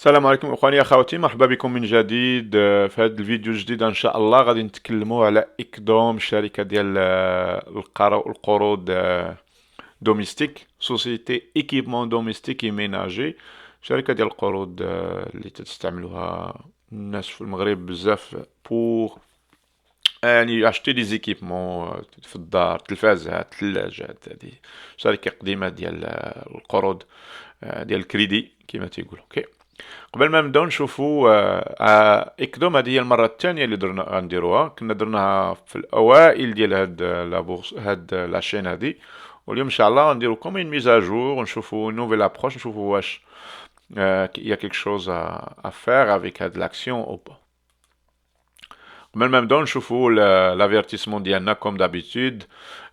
السلام عليكم اخواني اخواتي، مرحبا بكم من جديد في هذا الفيديو الجديد. ان شاء الله غادي نتكلموا على اكدوم، الشركه ديال القروض دوميستيك، سوسيتي ايكيبمون دوميستيك اي ميناجي. شركه ديال القروض اللي تستعملوها الناس في المغرب بزاف بور يعني اشتي دي زيكيبمون في الدار، تلفازات، ثلاجات. هذه شركه قديمه ديال القروض ديال الكريدي كما تيقولوا. اوكي، قبل ما نبداو نشوفوا اكدوم، هذه هي المره الثانيه اللي غنديروها. كنا درناها في الاوائل ديال هاد لابورس، هاد لاشين هذه. واليوم ان شاء الله غنديرو كوم اون ميزاجور ونشوفوا نوفيل ابروش، نشوفوا واش يا كيك شوز افير افيك هاد لاكسيون او با. قبل ما نبداو نشوفوا لافيرتيسمون ديالنا كوم دابيتود.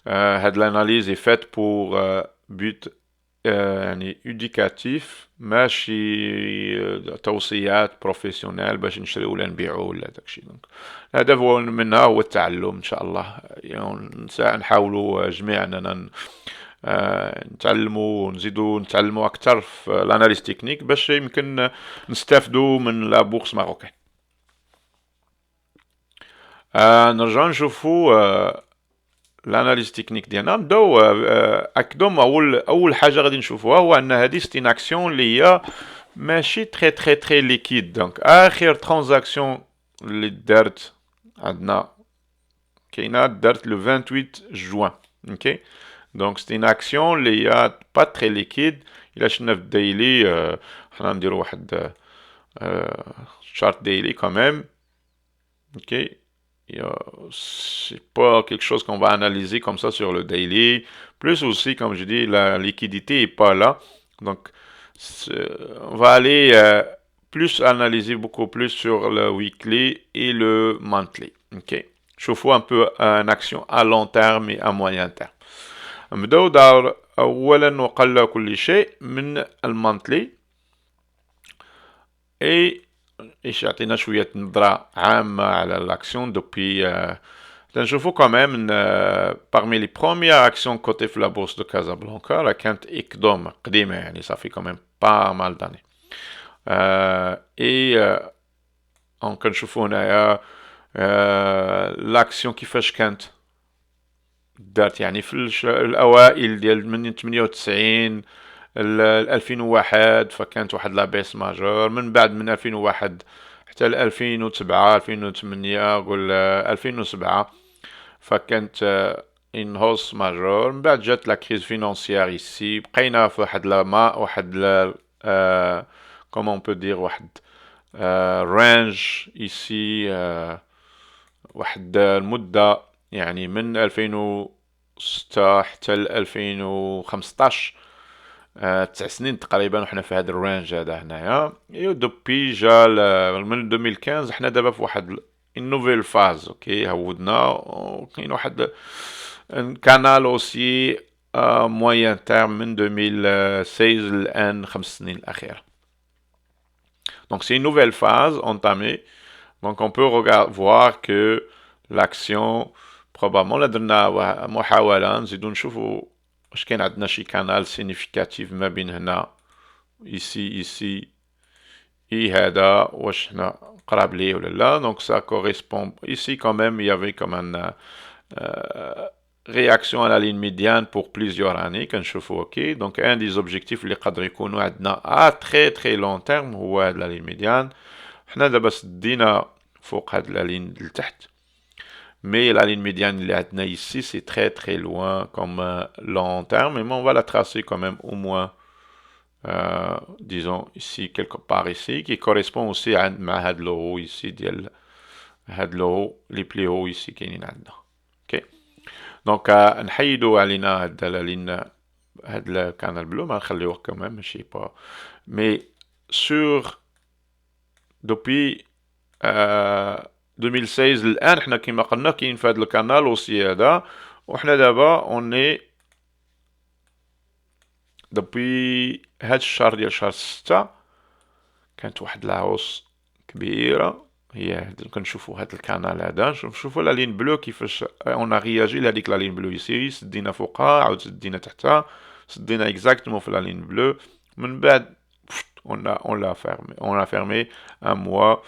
هاد لاناليز اي فات بور بوت يعني اوديكاتيف، ماشي توصيات بروفيسيونيل باش نشريو ولا نبيعو ولا داكشي. دونك الهدف هو منها هو التعلم ان شاء الله. يعني نحاولوا جميعا اننا نتعلموا ونزيدوا نتعلموا اكثر في الاناليز تكنيك باش يمكن نستافدوا من لا بورس ماروكان. نرجعو نشوفوا الاناليز تكنيك ديالنا. نبداو اكدوم. اول حاجه غادي نشوفوها هو ان هذه ستين اكسيون اللي هي ماشي تري ليكيد. دونك اخر ترانزاكسيون اللي دارت عندنا كاينه دارت لو 28 جوان. اوكي، دونك ستين اكسيون اللي هي با تري ليكيد. الا شفنا في الديلي حنا نديرو واحد شارت ديلي كاميم. اوكي، c'est pas quelque chose qu'on va analyser comme ça sur le daily. Plus aussi, comme je dis, la liquidité est pas là. Donc, on va aller plus analyser beaucoup plus sur le weekly et le monthly. Ok. Je vous un peu une action à long terme et à moyen terme. نبداو دار اولا وقل كل شيء من المونثلي، اي ايش يعطينا شويه نظره عامه على لاكسيون دوبي. نشوفوا كمان parmi les premières actions cotées في la bourse de Casablanca راه كانت اكدوم قديمه، يعني صافي كمان با مال داني. اي كنشوفوا هنايا لاكسيون كيفاش كانت دارت، يعني في الاوائل ديال من 98 ل 2001 فكانت واحد لابيس ماجور. من بعد من 2001 حتى ل 2007 2008 قول 2007 فكانت ان هوس ماجور. من بعد جات لا كريز فينانسيير ايسي، بقينا في واحد كومون بو دير واحد رانج ايسي واحد المده، يعني من 2006 حتى ل 2015 9 سنين تقريبا وحنا في هذا الرانج هذا هنايا. ايو دوبي جا من 2015 حنا دابا في واحد النوفيل فاز. اوكي، هودنا وكاين واحد كانال اوسي موين تيرم من 2016 الان 5 سنين الاخيره. Donc c'est une nouvelle phase entamée. Donc on peut voir que l'action probablement لدرنا محاولة نزيدو نشوفو واش كاين عندنا شي كانال سينيفيكاتيف ما بين هنا ici et هذا واش هنا قراب ليه ولا لا. Donc ça correspond ici quand même. Il y avait comme une réaction à la ligne médiane pour plusieurs années كنشوفو. اوكي، donc un des objectifs اللي قادر يكونوا عندنا à très long terme هو هاد la ligne médiane. حنا دابا سدينا فوق هاد la ligne لتحت، mais la ligne médiane اللي عندنا ici c'est très loin comme long terme, mais on va la tracer quand même au moins disons ici quelque part ici qui correspond aussi à هاد l'euro ici ديال هاد l'euro les plus hauts ici كاينين عندنا. اوكي، دونك نحيدو علينا هاد لا لين هاد الكانال بلو ما نخليوه كمان ماشي با. مي سور دوبي 2016 الان حنا كيما قلنا كاين في هذا الكانال اوسي هذا، وحنا دابا اوني دوبي هاد الشهر ديال شهر 6 كانت واحد لاهوس كبيره. هي كنشوفوا هاد الكانال هذا، شوفوا لا لين بلو كيفاش اون رياجي لهاديك لا لين بلو يسي، سدينا فوقها عاود سدينا تحتها، سدينا اكزاكتومون في لا لين بلو. من بعد on l'a fermé un mois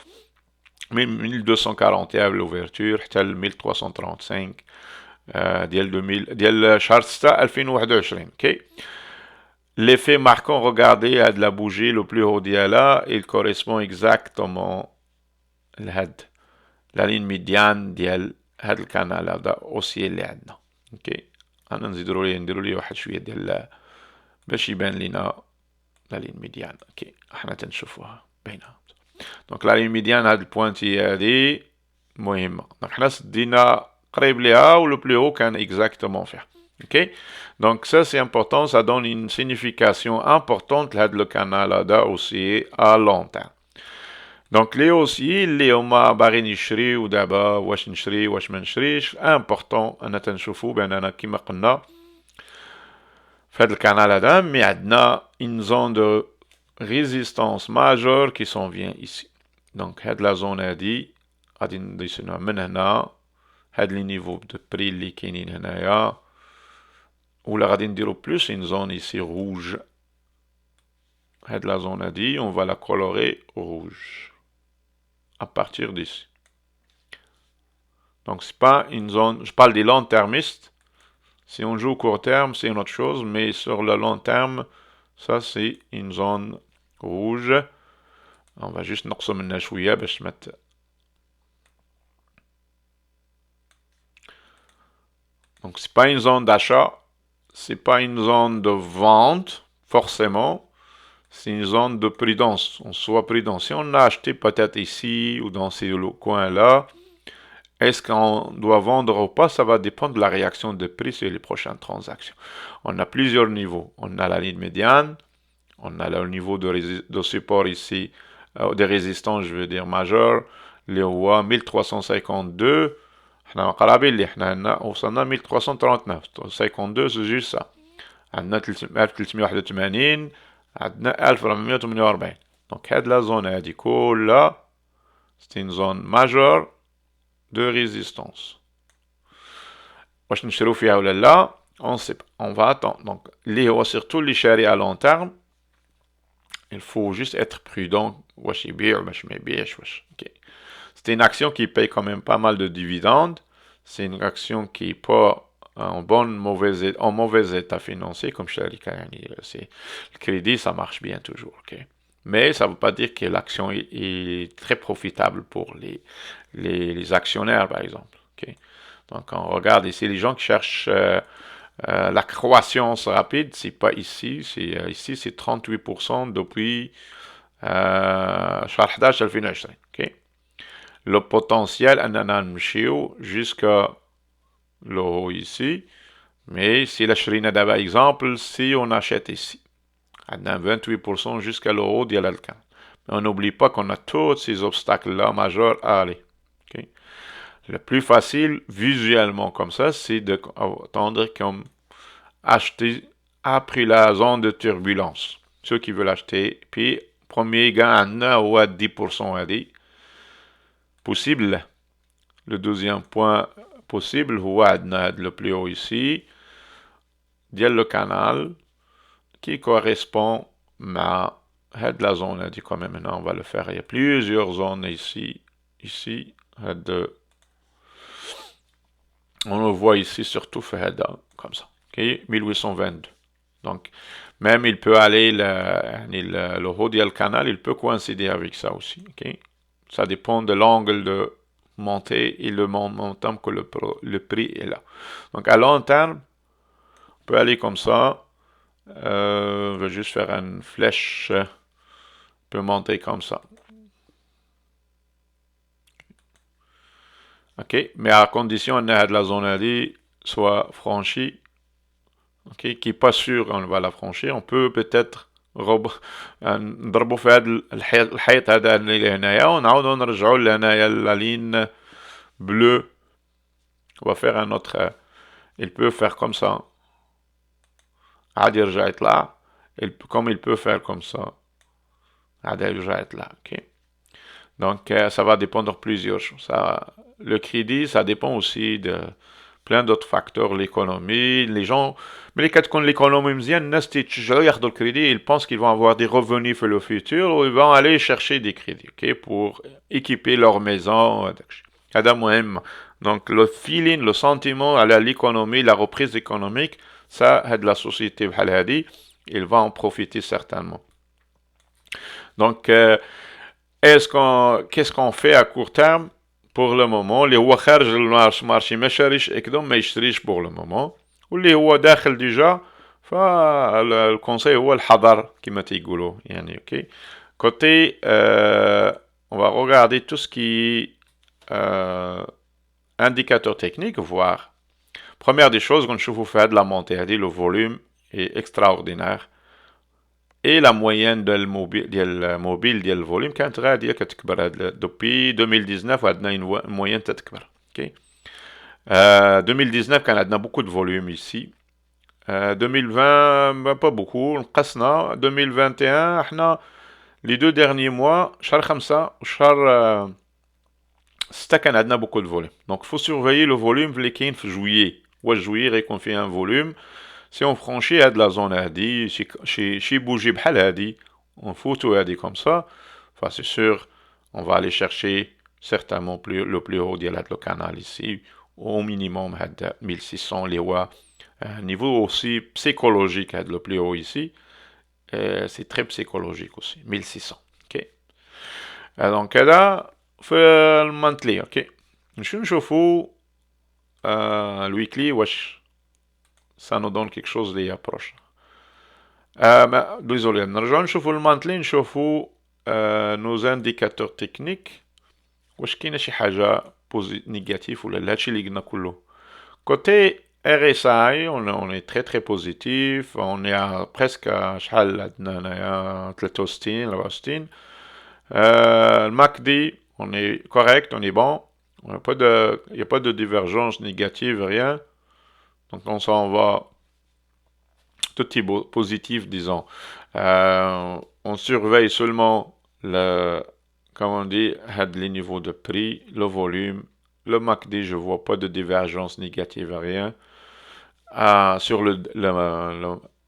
من 1241 l'ouverture حتى ل 1335 ديال 2000 ديال شهر 6 2021 اوكي. L'effet marquant, regardez à de la bougie le plus haut ديالها, il correspond exactement لهاد la ligne médiane ديال هاد الكانال هذا اوسي اللي عندنا اوكي. انا نديروا ليه واحد شويه ديال باش يبان لينا لا لين ميديان اوكي. احنا تنشوفوها باينه. دونك لا لين ميديان هاد البوانتي هادي مهمه. دونك حنا سدينا قريب ليها و لو بلو هو كان اكزاكتومون فيها اوكي. دونك ça c'est important, ça donne une signification importante لهاد لو كانال هذا اوسي à long terme. دونك لي اوسي اللي هما باغيين يشريو دابا واش نشري واش ما نشريش امبورطون انا تنشوفو باننا كيما قلنا في هذا الكانال هذا مي عندنا une zone de résistance majeure qui s'en vient ici. دونك هاد لا زون هادي غادي نديسونها من هنا هاد لي نيفو دو بري اللي كاينين هنايا ولا غادي نديرو بلوس une zone ici rouge. هاد لا زون هادي on va la colorer rouge à partir d'ici. Donc c'est pas une zone, je parle des long termistes. Si on joue court terme, c'est une autre chose, mais sur le long terme, ça c'est une zone rouge. On va juste نقصو منها شوية باش mettre. Donc c'est pas une zone d'achat, c'est pas une zone de vente forcément. C'est une zone de prudence. On soit prudent. Si on a acheté peut-être ici ou dans ces coins-là, est-ce qu'on doit vendre ou pas? Ça va dépendre de la réaction de prix sur les prochaines transactions. On a plusieurs niveaux. On a la ligne médiane, on a le niveau de support ici, de résistance, je veux dire, majeur, اللي هو 1352. احنا قرابين اللي احنا وصلنا 1339. 52 c'est juste ça. عندنا 1381 عندنا 1448. Donc هاد la zone هادي كلها c'est une zone majeure de résistance. واش نشرو فيها ولا لا on sait pas. On va attendre. Donc اللي هو surtout اللي شاري à long terme, il faut juste être prudent. واش يبيع واش ما يبيعش واش. Okay. C'est une action qui paye quand même pas mal de dividendes. C'est une action qui est pas en mauvais état financier comme Sharika yani. Le crédit ça marche bien toujours. Okay. Mais ça ne veut pas dire que l'action est très profitable pour les actionnaires, par exemple. Okay. Donc, on regarde ici les gens qui cherchent la croissance rapide, c'est pas ici. Ici, c'est 38% depuis شهر 11 2020. Okay. Le potentiel, أننا نمشيو jusqu'à le haut ici. Mais si la شرينا d'abord exemple, si on achète ici. On a 28% jusqu'à le haut ديال الكان. Mais on n'oublie pas qu'on a tous ces obstacles-là majeurs à aller. Okay. Le plus facile, visuellement comme ça, c'est d'attendre comme acheter après la zone de turbulence. Ceux qui veulent acheter. Puis, premier gain à 10% à dit. Possible. Le deuxième point possible, le plus haut ici, ديال le canal, qui correspond à la zone dit quand même maintenant on va le faire. Il y a plusieurs zones ici on le voit ici surtout comme ça. Okay? 1822. Donc même il peut aller le haut du canal, il peut coïncider avec ça aussi. Okay? Ça dépend de l'angle de montée et le momentum que le prix est là. Donc à long terme, on peut aller comme ça. Je vais juste faire une flèche. On peut monter comme ça. Ok, mais à condition que la zone AD soit franchie. Ok, qui n'est pas sûr qu'on va la franchir. On peut peut-être نضربوا في هذا الحيط هذا اللي هنايا ونعاودوا نرجعوا لهنايا la ligne bleue. On va faire un autre. Il peut faire comme ça. عادي يرجع يطلع. Comme il peut faire comme ça. عادي يرجع يطلع. Ok. Donc ça va dépendre de plusieurs choses. Le crédit, ça dépend aussi de plein d'autres facteurs, l'économie, les gens, mais les cas de l'économie مزيان, الناس تيتشجعوا ياخدوا الكريدي, ils pensent qu'ils vont avoir des revenus pour le futur, ou ils vont aller chercher des crédits, ok, pour équiper leur maison, هذا مهم. Donc le feeling, le sentiment à l'économie, la reprise économique, ça, de la société بحال هذه, il va en profiter certainement. Donc, qu'est-ce qu'on fait à court terme pour le moment؟ اللي هو خارج المارشي ما شاريش اكدوم ما يشتريش pour le moment، واللي هو داخل ديجا فالكونساي هو الحذر كما تيقولوا يعني. اوكي côté on va regarder tout ce qui indicateur technique, voir première des choses غنشوفوا في هاد la montée هادي le volume est extraordinaire et la moyenne ديال الموبيل ديال الفوليوم كانت غاديه كتكبر. دوبي 2019 عندنا une moyenne تتكبر. اوكي 2019 كان عندنا beaucoup de volume ici. 2020 pas beaucoup نقصنا. 2021 احنا les deux derniers mois شهر 5 وشهر 6 كان عندنا beaucoup de volume. Donc faut surveiller le volume اللي كاين في juillet. واش juillet غيكون فيه un volume. Si on franchit هاد la zone هادي شي bouger بحال هادي on fout هادي comme ça, enfin c'est sûr on va aller chercher certainement le plus haut ديال هاد le canal ici au minimum هاد 1600 اللي هو niveau aussi psychologique هاد le plus haut ici. C'est très psychologique aussi 1600. ok donc هذا في المانتلي. اوكي نشوفوا الويكلي واش ça nous donne quelque chose d'y approche. Désolé, نرجعوا نشوفوا المانتلي نشوفوا nos indicateurs techniques واش كاينه شي حاجه négatif ولا لا. هادشي اللي قلنا كله. Côté RSI, on est très très positif, on est à presque شحال عندنا هنايا 63 64. Le MACD, on est correct, on est bon. Il n'y a pas de divergence négative, rien. Donc on s'en va tout est positif, disons. On surveille seulement comme on dit, les niveaux de prix, le volume. Le MACD, je ne vois pas de divergence négative, rien. Sur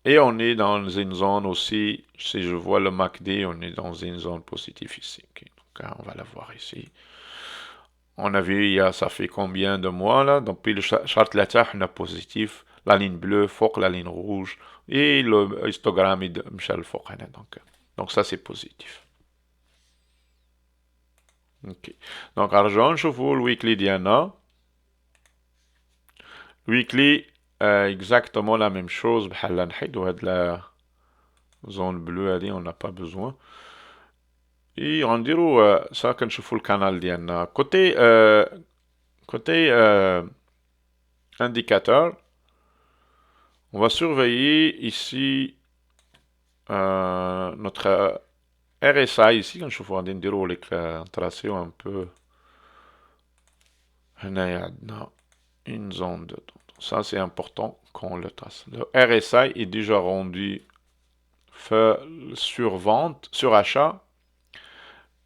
et on est dans une zone aussi, si je vois le MACD, on est dans une zone positive ici. Okay. Donc, on va la voir ici. On a vu, ça fait combien de mois là? Donc, puis le chart latin, on a positif, la ligne bleue, fort la ligne rouge, et le histogramme de Michel Fort. Donc, ça, c'est positif. Ok. Donc, argent, je vous le weekly Diana. Weekly, exactement la même chose. La zone bleue, on n'a pas besoin. Et on dirait ça quand je fous le canal Diana. Côté indicateur, on va surveiller ici notre RSI ici quand je fous un tracé un peu. Une zone de ça c'est important qu'on le trace. Le RSI est déjà rendu sur vente, sur achat,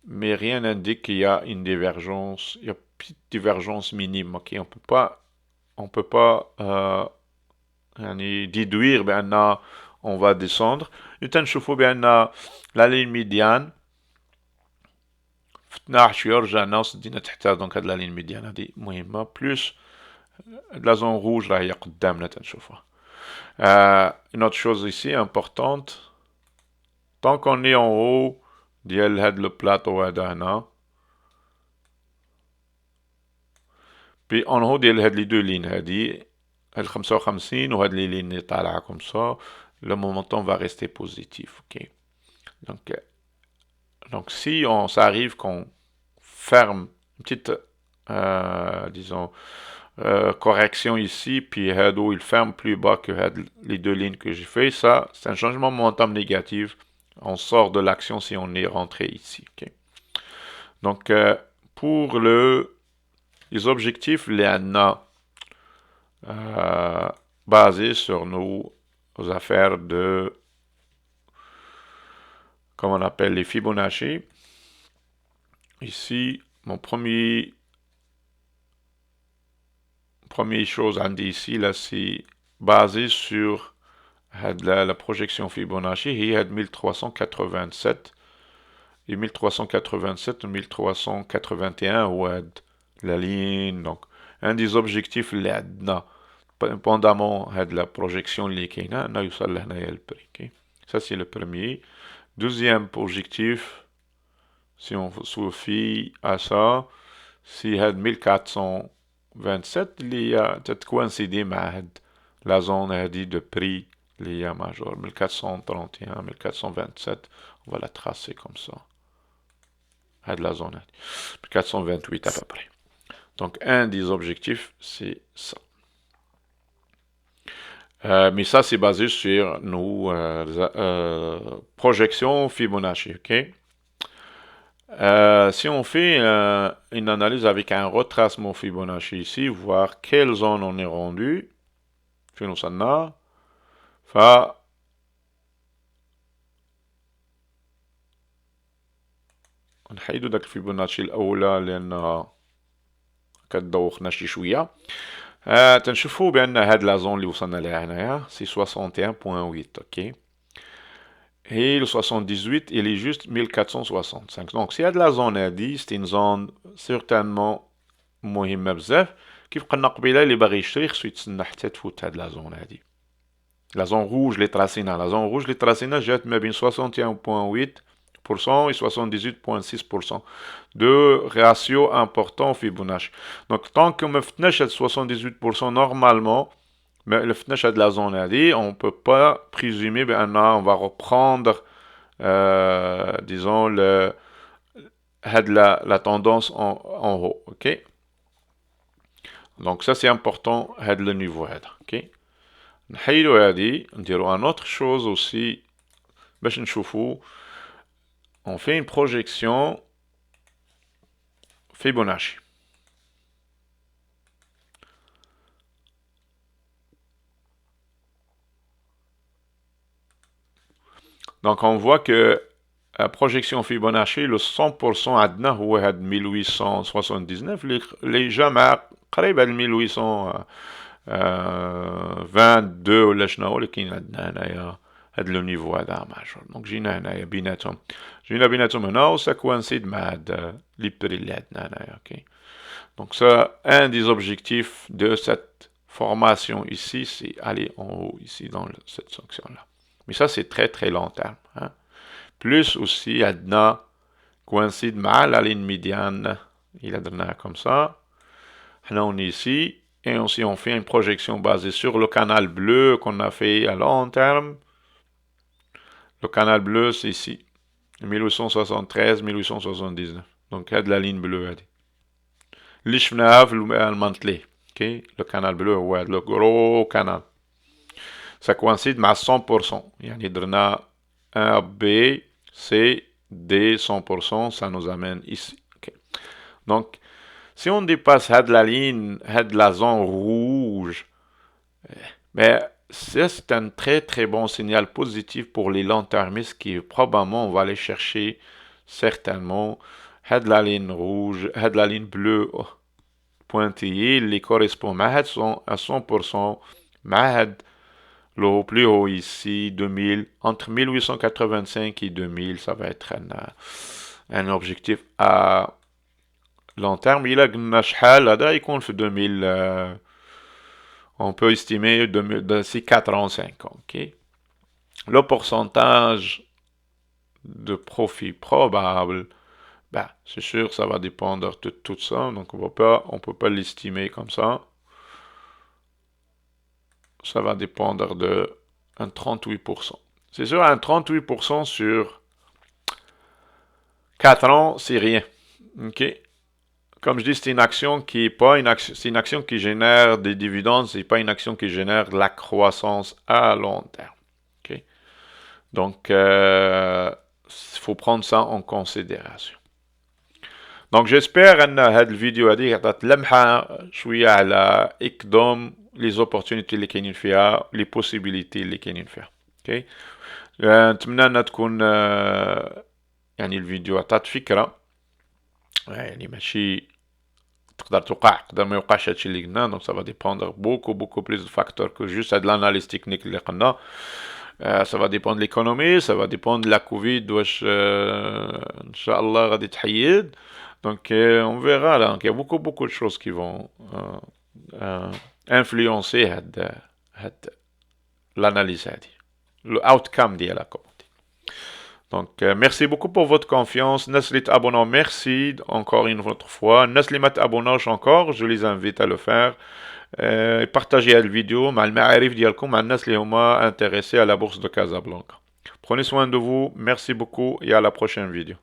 mais rien n'indique qu'il y a une divergence. Il y a une petite divergence minime. Ok, on peut pas déduire ben on va descendre. نشوفوا بان la ligne médiane في 12 رجعنا وصدينا تحتها. دونك هاد لا لين ميديان هادي مهمه بلوس la zone rouge là, il y a قدامنا تنشوفها. Une autre chose ici importante, tant qu'on est en haut ديال هاد le plateau هذا هنا, puis en haut ديال هاد les deux lignes هادي هاد 55 وهاد les lignes اللي طالعه comme ça, le momentum va rester positif. Ok. Donc si on s'arrive qu'on ferme une petite disons correction ici, puis Hado il ferme plus bas que les deux lignes que j'ai fait, ça c'est un changement de momentum négatif. On sort de l'action si on est rentré ici. Okay. Donc pour les objectifs, les ANA basés sur nos affaires de, comme on appelle les Fibonacci. Ici, mon premier première chose ici, là, c'est basé sur la projection Fibonacci, il y a 1387 et 1387 ou 1381 ou la ligne. Donc, un des objectifs là, pendamment la projection اللي كاينه انه يوصل لهنايا البري. Okay? Ça c'est le premier. Deuxième objectif, si on se fie à ça, c'est 1427 اللي هي تتكوانسيدي مع la zone هذه de prix اللي هي major 1431 1427. On va la tracer comme ça. De la zone 1428 à peu près. Donc un des objectifs, c'est ça. Mais ça, c'est basé sur nos projections Fibonacci. Okay? Si on fait une analyse avec un retracement Fibonacci ici, voir quelle zone on est rendu, في وصلنا ف نحيدو داك الفيبوناتشي الاولى لانها كتدوخنا شي شويه. تنشوفوا بان هاد لا زون اللي وصلنا لها هنايا سي 61.8. اوكي et le 78 il est juste 1465. donc si هاد لا زون هادي سي une zone certainement مهمه بزاف. كيف قلنا قبيله اللي باغي يشري خصو يتسنى حتى تفوت هاد لا زون هادي. لا زون روج اللي تراسينا لا زون روج اللي تراسينا جات ما بين 61.8% et 78.6% de ratio important Fibonacci. Donc tant que me فتناش هاد 78% normalement mais le فتناش هاد la zone هادي on peut pas présumer بأن on va reprendre disons هاد la tendance en haut. OK. Donc ça c'est important هاد le niveau هذا. OK. نحيدو هادي نديرو un autre chose aussi باش نشوفو. On fait une projection Fibonacci. Donc on voit que la projection Fibonacci le 100% عندنا هو هاد 1879 اللي جا مع قريب هاد 1822 ولا شنو هو اللي كاين عندنا هنايا هاد لو نيفو هذا ماجور. دونك جينا هنايا بيناتهم هنا و سا كوانسيد مع هاد لي بري اللي عندنا هنايا. اوكي donc ça un des objectifs de cette formation ici c'est aller en haut ici dans cette section là. Mais ça c'est très très long terme. Hein. Plus aussi عندنا coïncide مع la ligne médiane. Il a donné comme ça. Là on est ici. Et aussi on fait une projection basée sur le canal bleu qu'on a fait à long terme. Le canal bleu c'est ici. 1873-1879. Donc il y a de la ligne bleue. اللي شفناها في المنطلي. Okay. Le canal bleu هو le gros canal. Ça coïncide مع 100%. يعني درنا A, B, C, D, 100%, ça nous amène ici. Okay. Donc, si on dépasse la ligne, la zone rouge, mais c'est un très très bon signal positif pour les long-termistes qui probablement on va aller chercher certainement la ligne rouge, la ligne bleue pointillée, les correspond à 100%, le plus haut ici, 2000, entre 1885 et 2000, ça va être un objectif à long terme. Il a il compte 2000, on peut estimer d'ici 4 ans, 5 ans. Okay? Le pourcentage de profit probable, ben, c'est sûr, ça va dépendre de tout ça. Donc, on peut pas l'estimer comme ça. Ça va dépendre de un 38%. C'est sûr, un 38% sur 4 ans, c'est rien. OK? Comme je dis, c'est une action qui est pas une action, c'est une action qui génère des dividendes, c'est pas une action qui génère de la croissance à long terme. OK? Donc, faut prendre ça en considération. Donc, j'espère que cette vidéo a dit على إقدام les opportunités اللي كاينين فيها les possibilités اللي كاينين فيها. اوكي نتمنى انها تكون يعني الفيديو عطات فكره يعني ماشي تقدر توقع تقدر ما يوقعش هادشي اللي قلنا. دونك ça va dépendre beaucoup plus de facteurs que juste هاد l'analyse technique اللي قلنا. Ça va dépendre de l'économie, ça va dépendre de la Covid واش ان شاء الله غادي تحيد. Donc on verra là. Donc, il y a beaucoup de choses qui vont influencer l'analyse هادي, le outcome ديالها comme on dit. Donc merci beaucoup pour votre confiance. الناس اللي تابوناو merci encore une autre fois. الناس اللي ما تابوناوش encore, je les invite à le faire. Partagez هاد الفيديو مع المعارف ديالكم, مع الناس اللي هما intéressés à la bourse de Casablanca. Prenez soin de vous, merci beaucoup et à la prochaine vidéo.